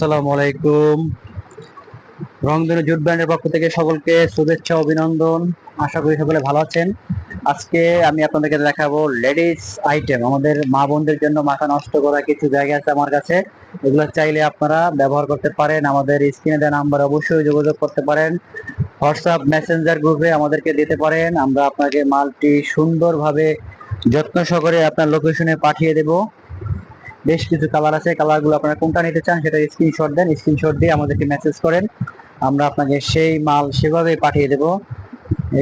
আসসালামু আলাইকুম। রংধনু জুট ব্র্যান্ডের পক্ষ থেকে সকলকে শুভেচ্ছা অভিনন্দন। আশা করি সকলে ভালো আছেন। আজকে আমি আপনাদেরকে দেখাবো লেডিস আইটেম। আমাদের মা বোনদের জন্য মাথা নষ্ট করা কিছু জায়গা আছে আমার কাছে। এগুলো চাইলে আপনারা ব্যবহার করতে পারেন। আমাদের স্ক্রিনে দেওয়া নাম্বার অবশ্যই যোগাযোগ করতে পারেন। হোয়াটসঅ্যাপ মেসেঞ্জার গ্রুপে আমাদেরকে দিতে পারেন। আমরা আপনাকে মালটি সুন্দরভাবে যত্ন সহকারে আপনার লোকেশনে পাঠিয়ে দেব। বেশ কিছু কালার আছে, কালারগুলো আপনারা কোনটা নিতে চান সেটা স্ক্রিনশট দেন, স্ক্রিনশট দিয়ে আমাদেরকে মেসেজ করেন। আমরা আপনাকে সেই মাল সেভাবে পাঠিয়ে দেব।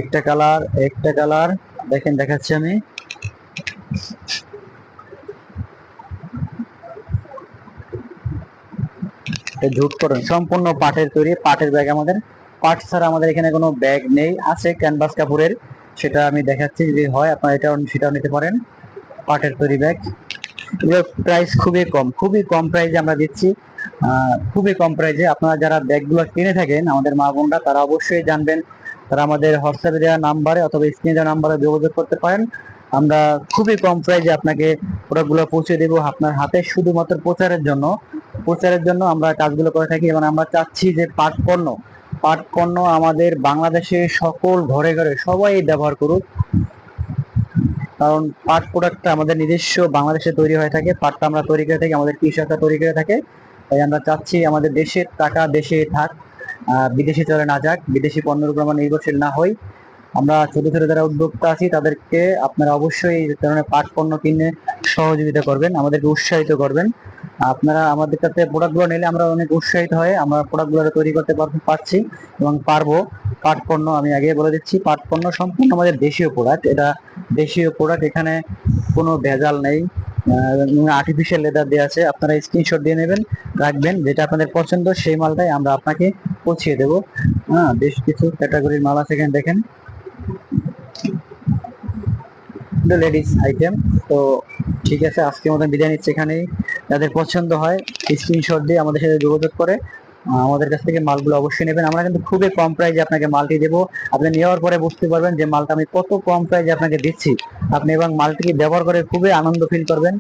একটা কালার দেখেন, দেখাচ্ছি আমি। জুট কটন সম্পূর্ণ পাটের তৈরি, পাটের ব্যাগ আমাদের। পাট ছাড়া আমাদের এখানে কোনো ব্যাগ নেই, আছে ক্যানভাস কাপড়ের, সেটা আমি দেখাচ্ছি। যদি হয় আপনারা সেটাও নিতে পারেন। পাটের তৈরি ব্যাগ, এগুলোর প্রাইস খুবই কম, খুবই কম প্রাইসে আমরা দিচ্ছি। খুবই কম প্রাইসে আপনারা যারা ব্যাগগুলো কিনে থাকেন আমাদের মা বোনরা, তারা অবশ্যই জানবেন। তারা আমাদের হোয়াটসঅ্যাপে দেওয়া নাম্বারে অথবা স্ক্রিনে দেওয়া নাম্বারে যোগাযোগ করতে পারেন। আমরা খুবই কম প্রাইসে আপনাকে প্রোডাক্টগুলো পৌঁছে দেবো আপনার হাতে। শুধুমাত্র প্রচারের জন্য আমরা কাজগুলো করে থাকি, এবং আমরা চাচ্ছি যে পাট পণ্য আমাদের বাংলাদেশে সকল ঘরে ঘরে সবাই ব্যবহার করুক। কারণ পাট প্রোডাক্টটা আমাদের নিজস্ব বাংলাদেশে তৈরি হয়ে থাকে, পাটটা আমরা তৈরি করে থাকি, আমাদের কৃষকরা তৈরি করে থাকে। তাই আমরা চাচ্ছি আমাদের দেশের টাকা দেশে থাক, বিদেশে চলে না যাক, বিদেশি পণ্যের উপর আমরা নির্ভরশীল না হই। আমরা ছোট ছোট যারা উদ্যোক্তা আছি তাদেরকে আপনারা অবশ্যই এই ধরনের পাট পণ্য কিনে সহযোগিতা করবেন, আমাদেরকে উৎসাহিত করবেন। আপনারা আমাদের কাছে প্রোডাক্টগুলো নিলে আমরা অনেক উৎসাহিত হয়ে আমরা প্রোডাক্টগুলো তৈরি করতে পারছি এবং পারবো। পাট পণ্য আমি আগে বলে দিচ্ছি, পাট পণ্য সম্পূর্ণ আমাদের দেশীয় প্রোডাক্ট। এটা দেশীয় প্রোডাক্ট, এখানে কোনো ভেজাল নেই। আর্টিফিশিয়াল লেদার দেওয়া আছে। আপনারা স্ক্রিনশট দিয়ে নেবেন, রাখবেন, যেটা আপনাদের পছন্দ সেই মালটাই আমরা আপনাকে পৌঁছিয়ে দেবো। বেশ কিছু ক্যাটাগরির মাল আছে এখানে দেখেন, লেডিস আইটেম। তো ঠিক আছে, আজকের মতন বিদায় নিচ্ছি এখানেই। যাদের পছন্দ হয় স্ক্রিনশট দিয়ে আমাদের সাথে যোগাযোগ করে আমাদের কাছ থেকে মালগুলো অবশ্যই নেবেন। আমরা কিন্তু খুবই কম প্রাইসে আপনাকে মালটি দেবো। আপনি নেওয়ার পরে বুঝতে পারবেন যে মালটা আমি কত কম প্রাইসে আপনাকে দিচ্ছি। আপনি এবং মালটিকে ব্যবহার করে খুবই আনন্দ ফিল করবেন।